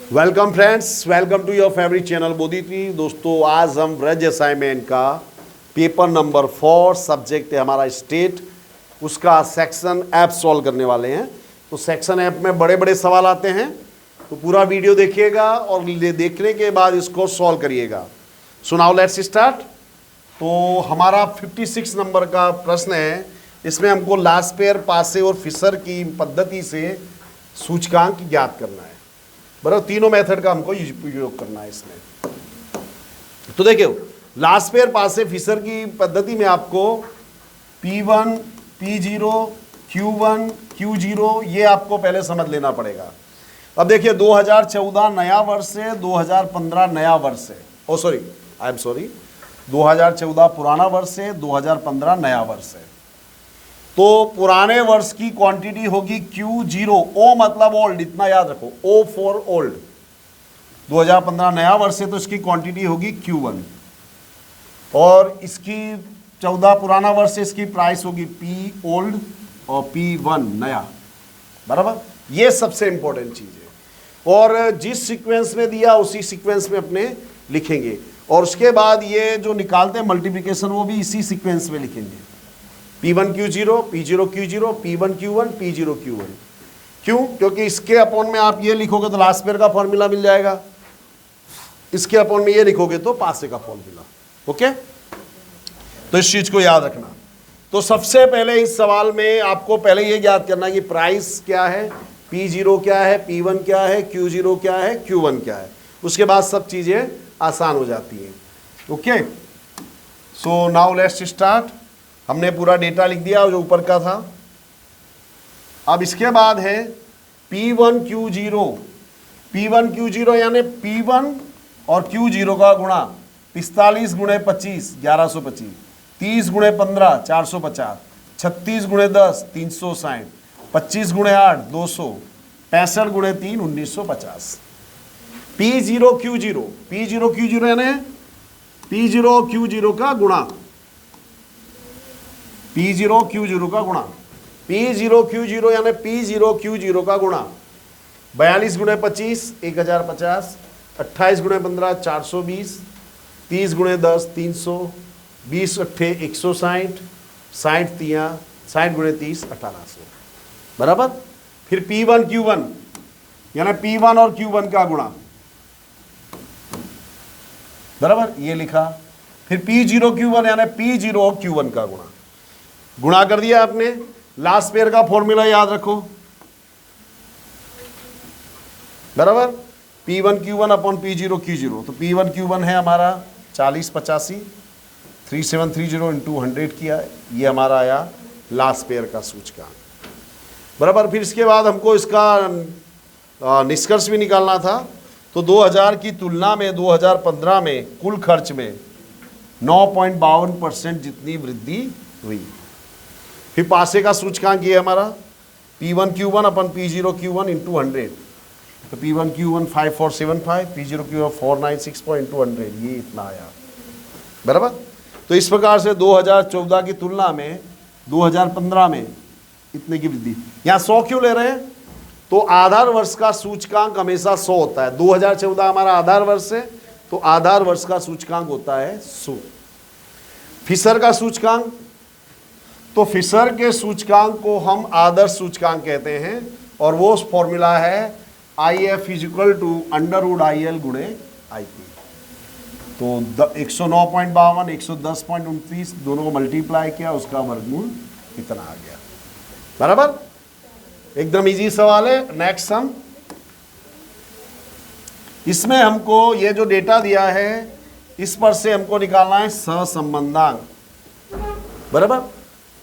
Welcome friends, welcome to your favourite channel Bodhitri. दोस्तों, आज हम ब्रज असाइनमेंट का पेपर नंबर 4 सब्जेक्ट है हमारा स्टेट, उसका सेक्शन ऐप सॉल्व करने वाले हैं। तो सेक्शन ऐप में बड़े बड़े सवाल आते हैं, तो पूरा वीडियो देखिएगा और देखने के बाद इसको सॉल्व करिएगा। So now let's start. तो हमारा 56 नंबर का प्रश्न है। इसमें हमको लास्ट पेयर, पासे और फिशर की पद्धति से सूचकांक ज्ञात करना है। बराबर, तीनों मेथड का हमको उपयोग करना है इसमें। तो देखिए, लास्ट पेयर, पासे, फिशर की पद्धति में आपको P1, P0, Q1, Q0 ये आपको पहले समझ लेना पड़ेगा। अब देखिए, 2014 नया वर्ष है, 2015 नया वर्ष है। ओ सॉरी, आई एम सॉरी, 2014 पुराना वर्ष है, 2015 नया वर्ष है। तो पुराने वर्ष की क्वांटिटी होगी Q0, O मतलब ओल्ड, इतना याद रखो, O फॉर ओल्ड। 2015 नया वर्ष है तो इसकी क्वांटिटी होगी Q1, और इसकी 14 पुराना वर्ष है, इसकी प्राइस होगी P ओल्ड और P1 नया। बराबर, ये सबसे इंपॉर्टेंट चीज है। और जिस सीक्वेंस में दिया उसी सीक्वेंस में अपने लिखेंगे, और उसके बाद ये जो निकालते हैं मल्टीप्लिकेशन वो भी इसी सीक्वेंस में लिखेंगे। P1 Q0, P0 Q0, P1 Q1, P0 Q1। क्यों? क्योंकि इसके अपॉन में आप ये लिखोगे तो लास्ट पेयर का फॉर्मूला मिल जाएगा, इसके अपॉन में ये लिखोगे तो पासे का फॉर्मूला। ओके, तो इस चीज को याद रखना। तो सबसे पहले इस सवाल में आपको पहले ये याद करना है कि प्राइस क्या है, P0 क्या है, P1 क्या है, Q0 क्या है, Q1 क्या है। उसके बाद सब चीजें आसान हो जाती हैं। Okay, so now let's start. हमने पूरा डेटा लिख दिया जो ऊपर का था। अब इसके बाद है P1 Q0। P1 Q0 यानी P1 और Q0 का गुणा 45 गुणे 25 1125, 30 गुणे 15 450, 36 गुणे 10 360, 25 गुणे 8 200, 65 गुणे 3 1950। P0 Q0, P0 Q0 यानी P0 Q0 का गुणा, P0 Q0 का गुणा, P0 Q0 यानी P0 Q0 का गुणा 42 गुणे 25 1050, 28 गुणे 15 420, 30 गुणे 10 300, 20 अट्ठे 160, 60 गुणे 30 1800। बराबर। फिर P1 Q1 यानी P1 और Q1 का गुणा, बराबर, ये लिखा। फिर P0 Q1 यानी P0 और Q1 का गुणा कर दिया आपने। लास्ट पेयर का फॉर्मूला याद रखो, बराबर, P1 Q1 upon P0 Q0। तो P1 Q1 है हमारा 40 85 3730 इंटू 100 किया है, ये हमारा आया लास्ट पेयर का सूचकांक। बराबर। फिर इसके बाद हमको इसका निष्कर्ष भी निकालना था। तो 2000 की तुलना में 2015 में कुल खर्च में 9.52% जितनी वृद्धि हुई। फिर पासे का सूचकांक ये हमारा P1 Q1 अपन P0 Q1 इंटू 100। तो P1 Q1 5475, P0 Q1 496.200, ये इतना आया। बराबर। तो इस प्रकार से 2014 की तुलना में 2015 में इतने की वृद्धि। यहाँ 100 क्यों ले रहे हैं? तो आधार वर्ष का सूचकांक हमेशा 100 होता है। 2014 हमारा आधार वर्ष है, तो आधार वर्ष का सूचकांक होता है 100। फिशर का सूचकांक, तो फिशर के सूचकांक को हम आदर्श सूचकांक कहते हैं, और वो फॉर्मूला है IF इक्वल टू √IL गुणे IP। तो 109.52 110.29 दोनों को मल्टीप्लाई किया, उसका वर्गमूल इतना आ गया। बराबर, एकदम इजी सवाल है। नेक्स्ट सम, इसमें हमको ये जो डेटा दिया है इस पर से हमको निकालना है सहसंबंधांक। बराबर।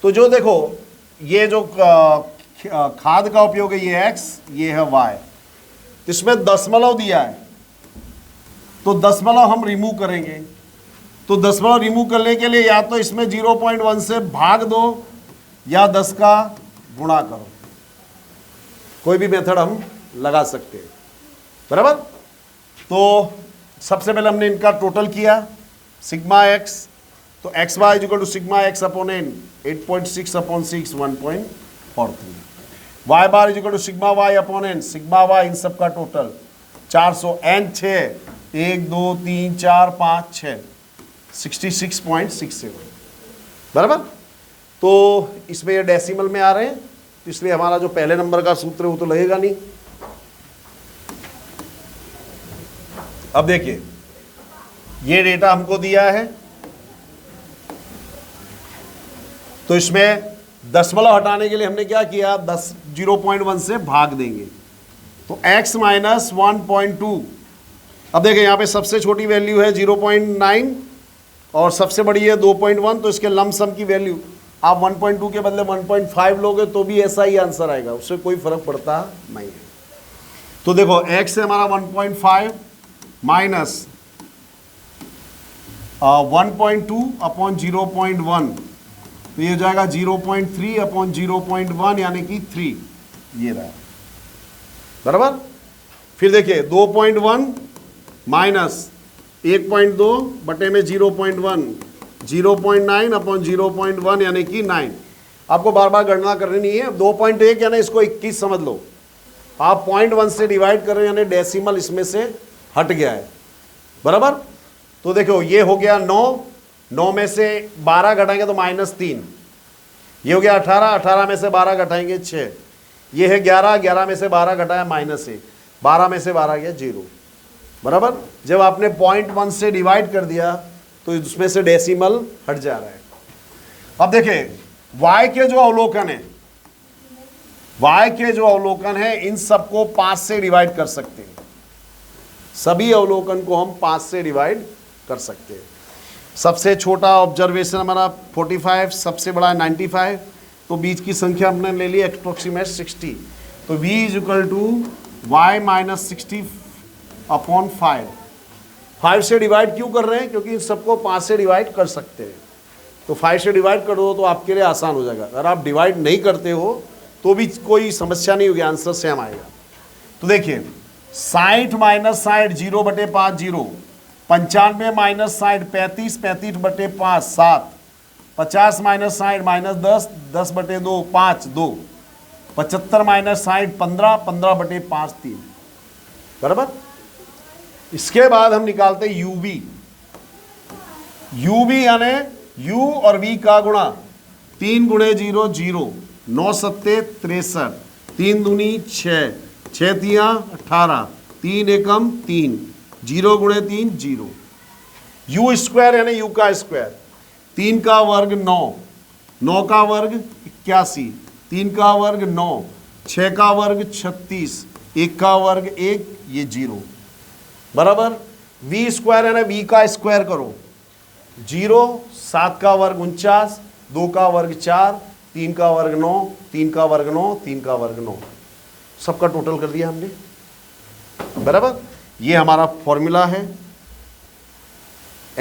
तो जो देखो, ये जो खाद का उपयोग है ये x, ये है y, इसमें दशमलव दिया है, तो दशमलव हम रिमूव करेंगे। तो दशमलव रिमूव करने के लिए या तो इसमें 0.1 से भाग दो या 10 का गुणा करो, कोई भी मेथड हम लगा सकते हैं। बराबर। तो सबसे पहले हमने इनका टोटल किया सिग्मा x, तो X Y equal to sigma X upon N 8.6 upon 6 1.43, Y bar equal to sigma Y upon N, sigma Y इन सब का टोटल 400 एन 6 1 2 3 4 5 6 66.67 बराबर। तो इसमें ये डेसिमल में आ रहे हैं, तो इसलिए हमारा जो पहले नंबर का सूत्र है वो तो लगेगा नहीं। अब देखिए ये डेटा हमको दिया है, तो इसमें दशमलव हटाने के लिए हमने क्या किया, 0.1 से भाग देंगे, तो x माइनस 1.2। अब देखिए यहाँ पे सबसे छोटी वैल्यू है 0.9 और सबसे बड़ी है 2.1, तो इसके लमसम की वैल्यू आप 1.2 के बदले 1.5 लोगे तो भी ऐसा ही आंसर आएगा, उससे कोई फर्क पड़ता नहीं है। तो देखो x है हमारा 1.5 माइनस 1.2 अपॉन 0.1, तो ये हो जाएगा 0.3 अपॉन 0.1 यानी कि 3, ये रहा बराबर। फिर देखिए 2.1 माइनस 1.2 बटे में 0.1, 0.9 अपॉन 0.1 यानी कि 9। आपको बार बार गणना करनी नहीं है। 2.1 यानी इसको 21 समझ लो, आप 0.1 से डिवाइड कर रहे हो यानी डेसिमल इसमें से हट गया है बराबर। तो देखो ये हो गया 9, 9 में से 12 घटाएंगे तो -3, ये हो गया 18, 18 में से 12 घटाएंगे 6, ये है 11, 11 में से 12 घटाया -1, 12 में से 12 गया 0 बराबर। जब आपने 0.1 से डिवाइड कर दिया तो उसमें से डेसिमल हट जा रहा है। अब देखें y के जो अवलोकन है, y के जो अवलोकन है इन सबको 5 से डिवाइड कर सकते हैं, सभी अवलोकन को हम 5 से डिवाइड कर सकते हैं। सबसे छोटा ऑब्जर्वेशन हमारा 45, सबसे बड़ा 95, तो बीच की संख्या हमने ले ली अप्रोक्सीमेट 60, तो v is equal to y minus 60 upon 5 से डिवाइड क्यों कर रहे हैं, क्योंकि इन सबको 5 से डिवाइड कर सकते हैं, तो 5 से डिवाइड कर दो तो आपके लिए आसान हो जाएगा। अगर आप डिवाइड नहीं करते हो तो भी कोई समस्या नहीं होगी, आंसर सेम आएगा। तो देखिए 60 माइनस 60 0 बटे 5 0, 95 माइनस 60 35 35 बटे 5 7, 50 माइनस 60 माइनस 10 10 बटे 2 5 2, 75 माइनस 60 15 15 बटे 5 3 बराबर। इसके बाद हम निकालते हैं यूवी। यूवी यानी u और v का गुणा, 3 गुणे 0 0, 9 सत्ते 63, 3 दूनी 6, 6 तिया 18, 3 एकम 3, 0 गुणे 3 0। u स्क्वायर यानी u का स्क्वायर, 3 का वर्ग 9, 9 का वर्ग 81, 3 का वर्ग 9, 6 का वर्ग 36, 1 का वर्ग 1, ये 0 बराबर। v स्क्वायर यानी v का स्क्वायर करो, 0 7 का वर्ग 49, 2 का वर्ग 4, 3 का वर्ग 9, 3 का वर्ग 9, 3 का वर्ग 9, सबका टोटल कर दिया हमने बराबर। ये हमारा फॉर्मूला है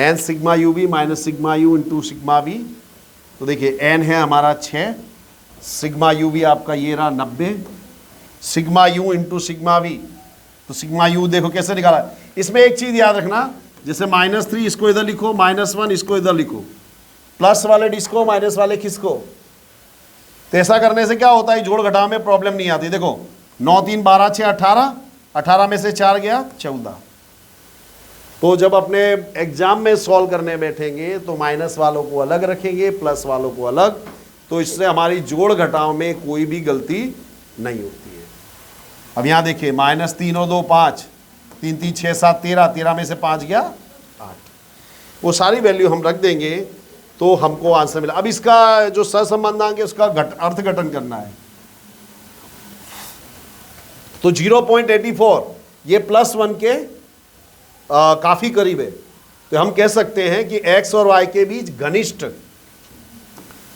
n sigma U V minus sigma U into sigma V. तो देखिए n है हमारा 6, सिग्मा यू बी आपका ये रहा 90, sigma U into sigma V, तो सिग्मा यू देखो कैसे निकाला। इसमें एक चीज याद रखना, जैसे -3 इसको इधर लिखो, -1 इसको इधर लिखो, प्लस वाले डिस्को माइनस वाले किसको, तो ऐसा करने से क्या होता है जोड़ घटाव में प्रॉब्लम नहीं आती। देखो 9 3 12 6 18, 18 में से 4 गया 14। तो जब अपने एग्जाम में सॉल्व करने बैठेंगे तो माइनस वालों को अलग रखेंगे, प्लस वालों को अलग, तो इससे हमारी जोड़ घटाव में कोई भी गलती नहीं होती है। अब यहाँ देखिए -3 और 2 5, 3 3 6 7 13, 13 में से 5 गया 8, वो सारी वैल्यू हम रख देंगे तो हमको आंसर मिला। अब इसका जो सहसंबंधांक है उसका अर्थघटन करना है, तो 0.84 ये +1 के काफी करीब है, तो हम कह सकते हैं कि x और y के बीच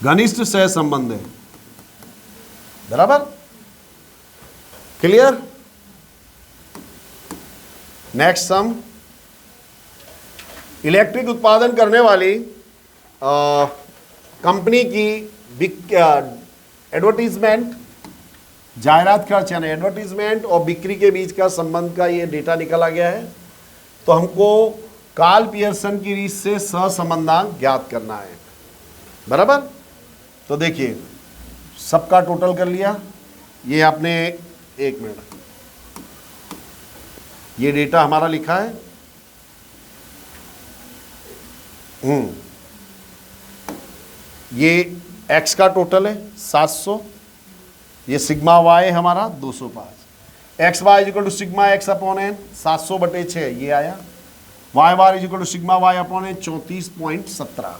घनिष्ठ सहसंबंध है बराबर। क्लियर। नेक्स्ट सम, इलेक्ट्रिक उत्पादन करने वाली कंपनी की एडवर्टीजमेंट, जायरात खर्च यानी एडवर्टीजमेंट और बिक्री के बीच का संबंध का ये डेटा निकाला गया है। तो हमको कार्ल पियर्सन की रीत से सहसंबंधांक ज्ञात करना है बराबर। तो देखिए सबका टोटल कर लिया, ये आपने 1 मिनट, ये डेटा हमारा लिखा है। ये x का टोटल है 700, ये सिग्मा y हमारा 205। X Y is equal to sigma X upon N 700/6 ये आया। Y bar is equal to sigma Y upon N 34.17।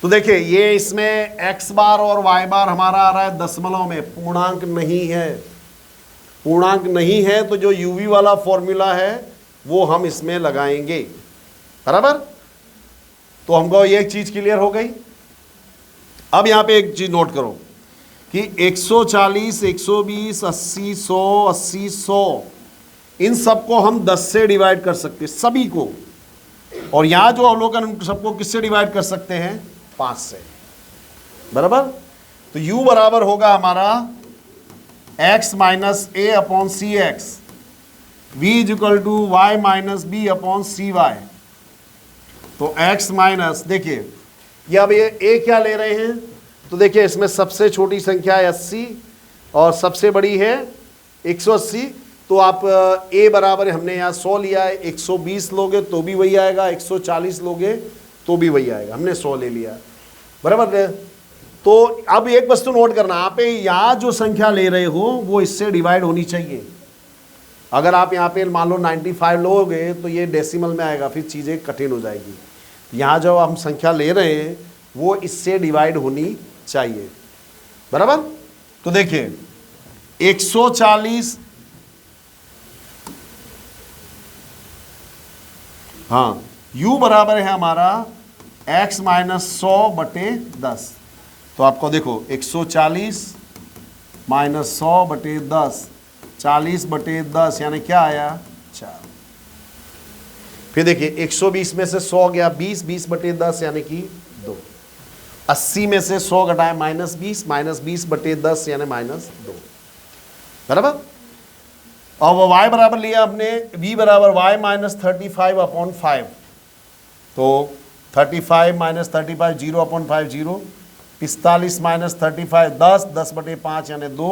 तो देखिए ये इसमें x बार और y बार हमारा आ रहा है दशमलव में, पूर्णांक नहीं है। पूर्णांक नहीं है तो जो uv वाला फॉर्मूला है वो हम इसमें लगाएंगे, बराबर। तो हमको ये एक चीज क्लियर हो गई। अब यहां पे एक चीज नोट करो कि 140, 120, 80, 100, 80, 100 इन सबको हम 10 से डिवाइड कर सकते हैं, सभी को। और यहां जो अवलोकन सबको किससे डिवाइड कर सकते हैं? 5 से, बराबर। तो u बराबर होगा हमारा x minus A upon C X, v is equal to Y minus B upon C Y. तो x माइनस, देखिए ये अब ये a क्या ले रहे हैं, तो देखिए इसमें सबसे छोटी संख्या है 80 और सबसे बड़ी है 180। तो आप a बराबर हमने यहाँ 100 लिया है, 120 लोगे तो भी वही आएगा, 140 लोगे तो भी वही आएगा, हमने 100 ले लिया, बराबर। तो अब एक वस्तु नोट करना, आप यहाँ जो संख्या ले रहे हो वो इससे डिवाइड होनी चाहिए। अगर आप यहाँ पे मान लो 95 लोगे तो ये डेसिमल में आएगा, फिर चीज़ें कठिन हो जाएगी। यहाँ जो हम संख्या ले रहे हैं वो इससे डिवाइड होनी चाहिए, बराबर। तो देखिए 140, हाँ, u बराबर है हमारा x माइनस 100/10। तो आपको देखो 140 माइनस 100/10, 40/10 यानी क्या आया? 4। फिर देखिए 120 में से 100 गया 20, 20/10 यानी कि 2। 80 में से 100 घटाए -20, -20/10 यानी -2, बराबर। अब y बराबर लिया हमने, v बराबर y माइनस 35/5। तो 35 माइनस 35 0/5 0। 45 माइनस 35 10, 10/5 यानी 2।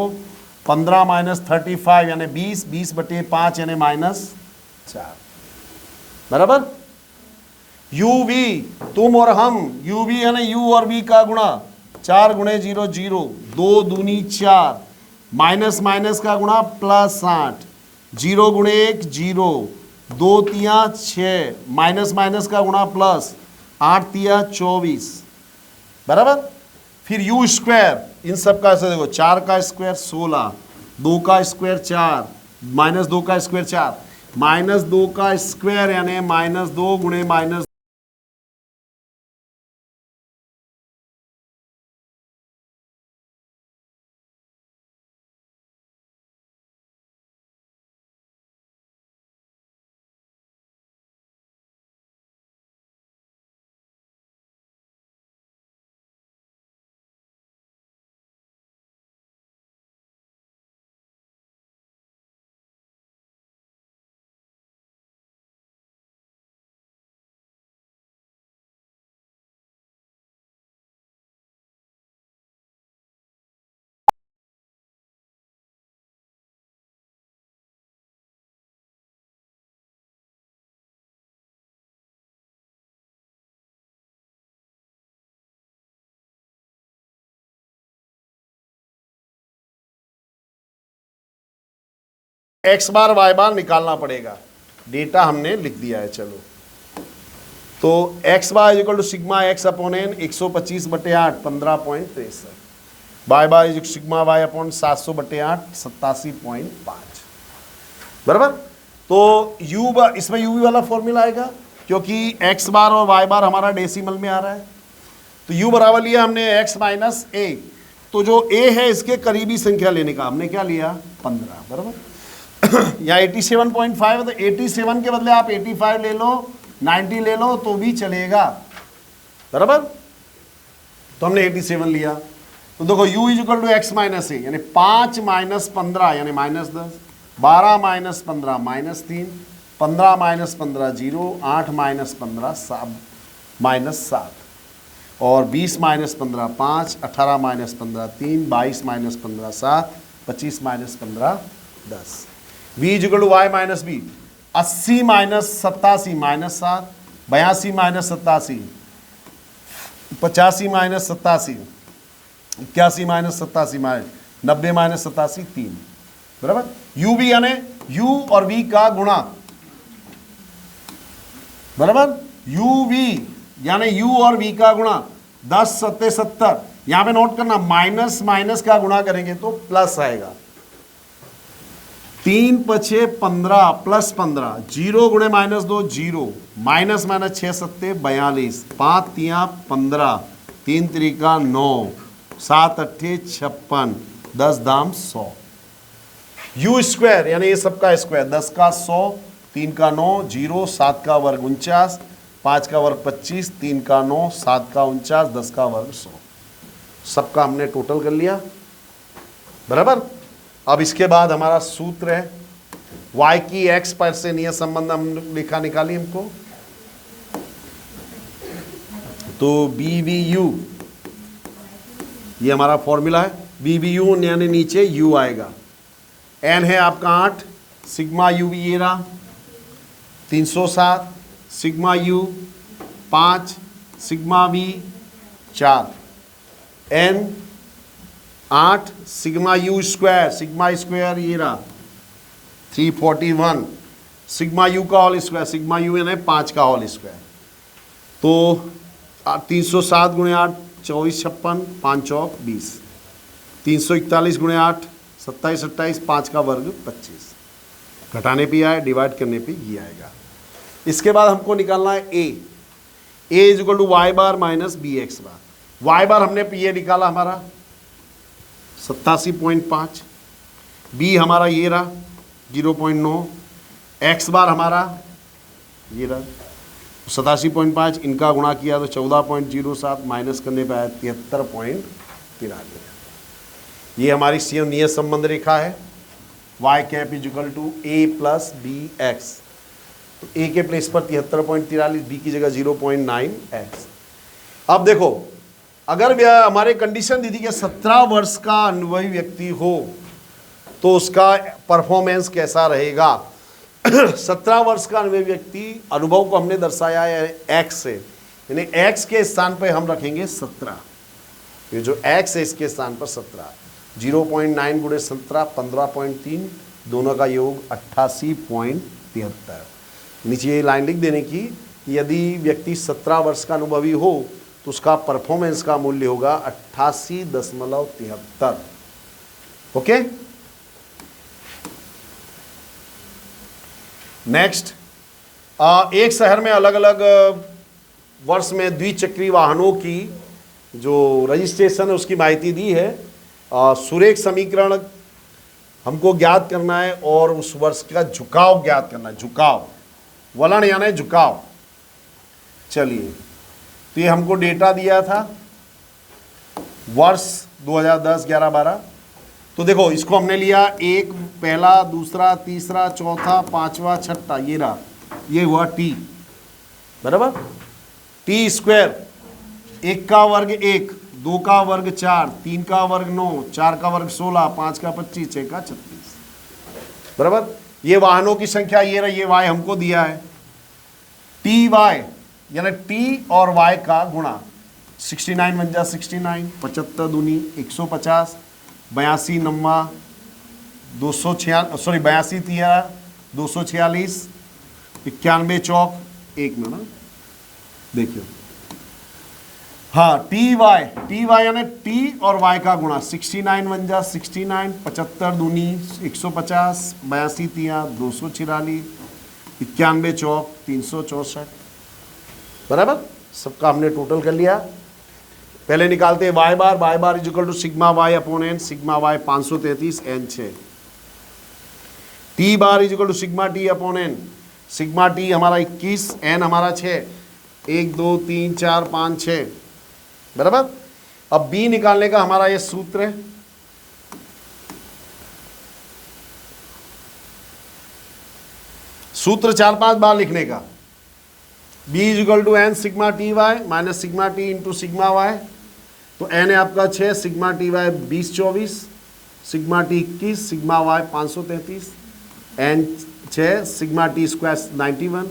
15 माइनस 35 यानी 20, 20/5 यानी -4, बराबर। u v तुम और हम, u v यानी u और v का गुणा, 4 गुणे 0 0, 2 दूनी 4, माइनस माइनस का गुणा +8, 0 गुणे 1 0, 2 तिया 6, माइनस माइनस का गुणा प्लस, 8 तिया 24, बराबर। फिर u स्क्वायर, इन सब का ऐसे देखो, 4 का स्क्वायर 16, 2 का स्क्वायर 4, -2 का स्क्वायर 4, -2 का स्क्वायर यानी -2 गुणे माइनस, x बार y बार निकालना पड़ेगा। डेटा हमने लिख दिया है, चलो। तो x bar equal to sigma x upon N 125/8 15.63, y bar is sigma y upon 700/8 87.5, बराबर। तो u बार, इसमें u वाला फॉर्मूला आएगा क्योंकि x बार और y बार हमारा डेसिमल में आ रहा है। तो u बराबर लिया हमने x माइनस a। तो जो a है इसके करीबी संख्या लेने का हमने क्या लिया? 15, बराबर। या 87.5 है तो 87 के बदले आप 85 ले लो, 90 ले लो तो भी चलेगा, बराबर। तो हमने 87 लिया। तो देखो u is equal to x minus A यानी 5 माइनस 15 यानी -10, 12 माइनस 15 -3, 15 माइनस 15 0, 8 माइनस 15 -7, और 20 minus 15 5, 18 minus 15 3, 22 minus 15 7, 25 minus 15 10। v is equal to Y minus B, 80 minus 87 minus 7, 82 minus 87, 85 minus 87, 81 minus 87 minus 90 minus 87 3, बराबर। यू वी यानी U और V का गुणा, बराबर। U V यानी यू और वी का गुणा 10 सत्ते 70, यहां पे नोट करना माइनस माइनस का गुणा करेंगे तो प्लस आएगा। 3 पछे 15 प्लस 15, 0 गुणे माइनस 2 0, माइनस माइनस 6 सत्ते 42, 5 तिया 15, 3 त्रिका 9, 7 अट्ठे 56, 10 दाम 100। यू स्क्वायर यानी ये सबका स्क्वायर, 10 का 100, 3 का 9, 0, 7 का वर्ग 49, 5 का वर्ग 25, 3 का 9, 7 का 49, 10 का वर्ग 100। सबका हमने टोटल कर लिया, बराबर। अब इसके बाद हमारा सूत्र है y की x पर से नियत संबंध हम रेखा निकाली हमको, तो BVU ये हमारा फॉर्मूला है। BVU यानी नीचे u आएगा, n है आपका 8, सिग्मा UV ये रहा 307, sigma U 5, sigma V 4, n 8, sigma U square, sigma square ये रहा 341, सिग्मा U का होल स्क्वायर, सिग्मा U यानी 5 का होल स्क्वायर, तो 307 गुणे 8 24 56, 5 चौक 20, 341 गुणे 8 27 28, 5 का वर्ग 25, घटाने पे आए डिवाइड करने पे ये आएगा। इसके बाद हमको निकालना है a is equal to Y bar minus B X bar. Y bar हमने ये निकाला हमारा 87.5, बी हमारा ये रहा 0.9, एक्स बार हमारा ये रहा 87.5, इनका गुणा किया तो 14.07, माइनस करने पे आया 73.43। ये हमारी सीएम नियत संबंध रेखा है, Y cap is equal to A plus B X, तो ए के प्लेस पर 73.43, बी की जगह 0.9x। अब देखो अगर हमारे कंडीशन दी थी कि 17 वर्ष का अनुभवी व्यक्ति हो तो उसका परफॉर्मेंस कैसा रहेगा। 17 वर्ष का अनुभवी व्यक्ति, अनुभव को हमने दर्शाया है x से, यानी x के स्थान पर हम रखेंगे 17, ये जो x है इसके स्थान पर 17, 0.9 गुणे 17 15.3, दोनों का योग 88.73। नीचे ये लाइन लिख देने की, यदि व्यक्ति 17 वर्ष का अनुभवी हो तो उसका परफॉर्मेंस का मूल्य होगा 88.73। ओके, नेक्स्ट, एक शहर में अलग अलग वर्ष में द्विचक्री वाहनों की जो रजिस्ट्रेशन है उसकी माहिती दी है। सुरेख समीकरण हमको ज्ञात करना है और उस वर्ष का झुकाव ज्ञात करना है, झुकाव, वलन यानी झुकाव। चलिए, तो ये हमको डेटा दिया था वर्ष 2010 11 12। तो देखो इसको हमने लिया, एक पहला दूसरा तीसरा चौथा पांचवा छठा, ये रहा, ये हुआ टी, बराबर। टी स्क्वायर, 1 का वर्ग 1, 2 का वर्ग 4, 3 का वर्ग 9, 4 का वर्ग 16, 5 का 25, 6 का 36, बराबर। ये वाहनों की संख्या ये रही, ये वाई हमको दिया है। टी वाई यानी टी और वाई का गुणा, 69 बन जा 69, 75 दूनी 150, 82 नम्मा 246, सॉरी 82 तिया 246, 91 चौक 1 मिनट देखियो, हाँ टी वाई यानी टी और वाई का गुणा, 69 बन जा 69, 75 दूनी 150, 82 तिया 246, 91 चौक 364, बराबर। सबका हमने टोटल कर लिया। पहले निकालते हैं Y bar is equal to sigma Y upon N, sigma Y 533 N 6, T bar is equal to sigma T upon N, sigma T हमारा 21, एन हमारा 6, 1 2 3 4 5 6, बराबर। अब बी निकालने का हमारा ये सूत्र है, सूत्र 4-5 बार लिखने का, b is equal to N sigma T Y minus sigma T into sigma Y, तो एन है आपका 6, sigma T Y 20 24, sigma T 21, sigma Y 533, N 6, sigma T square 91,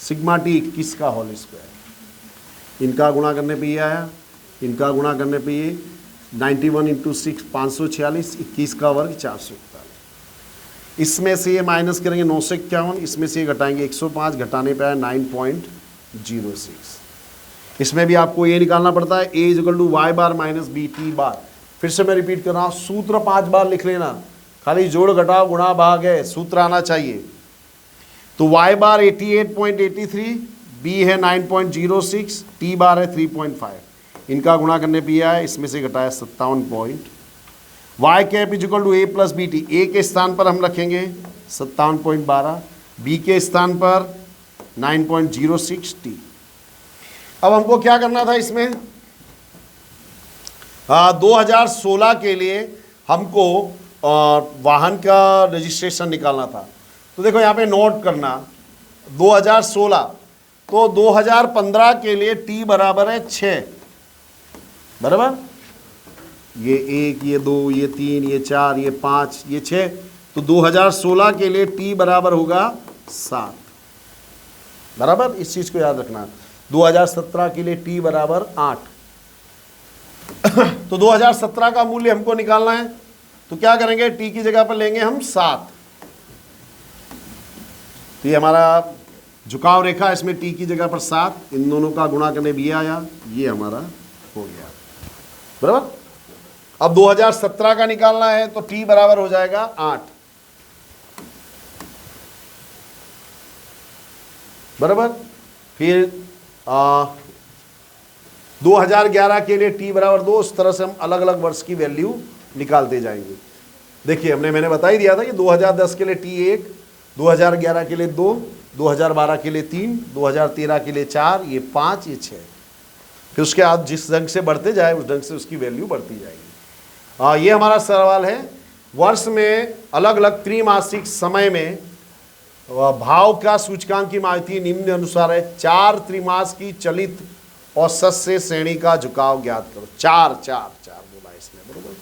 sigma T 21 का होल स्क्वायर। इनका गुणा करने पे ये आया, इनका गुणा करने पे ये 91 इंटू 6 546, 21 का वर्ग 441। इसमें से ये माइनस करेंगे 951, इसमें से ये घटाएंगे 105, घटाने पे आया 9.06। इसमें भी आपको ये निकालना पड़ता है a equal to Y bar minus B T bar. फिर से मैं रिपीट कर रहा हूँ, सूत्र 5 बार लिख लेना, खाली जोड़ घटाव गुणा भाग है, सूत्र आना चाहिए। तो y बार 88.83, b है 9.06, t बार है 3.5, इनका गुणा करने पे आया, इसमें से घटाया 57 point. y cap is equal to a plus B T, a के स्थान पर हम रखेंगे 57.12, b के स्थान पर 9.06 t। अब हमको क्या करना था इसमें, 2016 के लिए हमको वाहन का रजिस्ट्रेशन निकालना था। तो देखो यहाँ पे नोट करना 2016, तो 2015 के लिए t बराबर है 6, बराबर, ये 1, ये 2, ये 3, ये 4, ये 5, ये 6, तो 2016 के लिए t बराबर होगा 7, बराबर। इस चीज को याद रखना। 2017 के लिए t बराबर 8। तो 2017 का मूल्य हमको निकालना है, तो क्या करेंगे, t की जगह पर लेंगे हम 7। तो ये हमारा झुकाव रेखा, इसमें t की जगह पर 7, इन दोनों का गुणा करने भी आया, ये हमारा हो गया, बराबर। अब 2017 का निकालना है, तो t बराबर हो जाएगा 8, बराबर। फिर 2011 के लिए t बराबर 2, उस तरह से हम अलग अलग वर्ष की वैल्यू निकालते जाएंगे। देखिए मैंने बता ही दिया था कि 2010 के लिए t 1, 2011 के लिए 2, 2012 के लिए 3, 2013 के लिए 4, ये 5, ये 6। फिर उसके आप जिस ढंग से बढ़ते जाए उस ढंग से उसकी वैल्यू बढ़ती जाएगी। ये हमारा सवाल है, वर्ष में अलग अलग त्रैमासिक समय में भाव का सूचकांक की माहिती निम्न अनुसार है। 4 त्रैमास की चलित औसत से श्रेणी का झुकाव ज्ञात करो। 4 बोला इसने, बरोबर।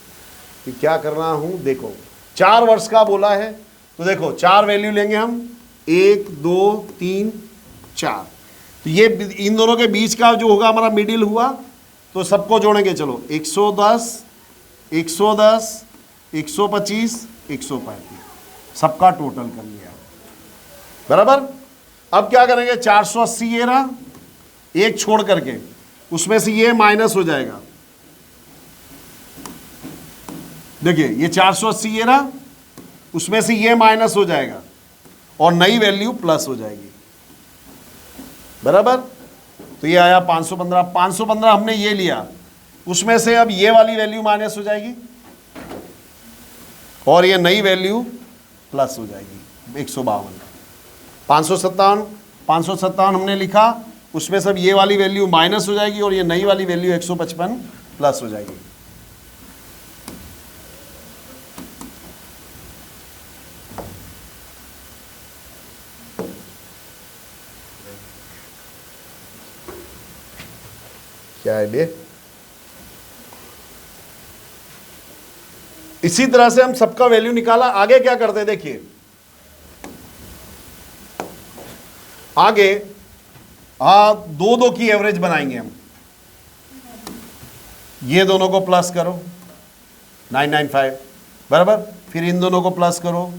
कि क्या करना हूं, देखो 4 वर्ष का बोला है, तो देखो 4 वैल्यू लेंगे हम, 1 2 3 4। तो ये इन दोनों के बीच का जो होगा हमारा मिडिल हुआ, तो सबको जोड़ेंगे। चलो 110 110 125 135, सबका टोटल कर लिया, बराबर। अब क्या करेंगे, 480 ये रहा, एक छोड़ करके उसमें से ये माइनस हो जाएगा। देखिए ये 480 ये रहा, उसमें से ये माइनस हो जाएगा और नई वैल्यू प्लस हो जाएगी, बराबर। तो ये आया 515, 515 हमने ये लिया, उसमें से अब ये वाली वैल्यू माइनस हो जाएगी और ये नई वैल्यू प्लस हो जाएगी 152। 557 हमने लिखा, उसमें सब ये वाली वैल्यू माइनस हो जाएगी और ये नई वाली वैल्यू 155 प्लस हो जाएगी। क्या है बे? इसी तरह से हम सबका वैल्यू निकाला। आगे क्या करते हैं, देखिए आगे 2 की एवरेज बनाएंगे हम। ये दोनों को प्लस करो 995, बराबर। फिर इन दोनों को प्लस करो,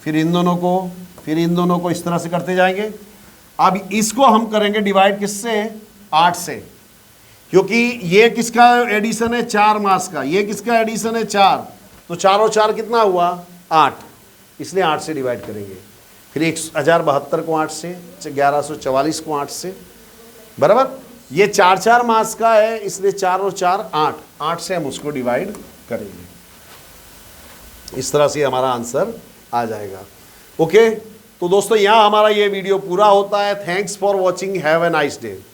फिर इन दोनों को, फिर इन दोनों को, इस तरह से करते जाएंगे। अब इसको हम करेंगे डिवाइड किससे, 8 से, क्योंकि ये किसका एडिशन है, 4 मास का, ये किसका एडिशन है 4, तो 4 और 4 कितना हुआ 8, इसलिए 8 से डिवाइड करेंगे। फिर 1072 को 8 से, 1144 को 8 से, बराबर। ये 4 मास का है, इसलिए 4 और 4 8 से हम उसको डिवाइड करेंगे। इस तरह से हमारा आंसर आ जाएगा। ओके, तो दोस्तों यहाँ हमारा ये वीडियो पूरा होता है। Thanks for watching, have a nice day.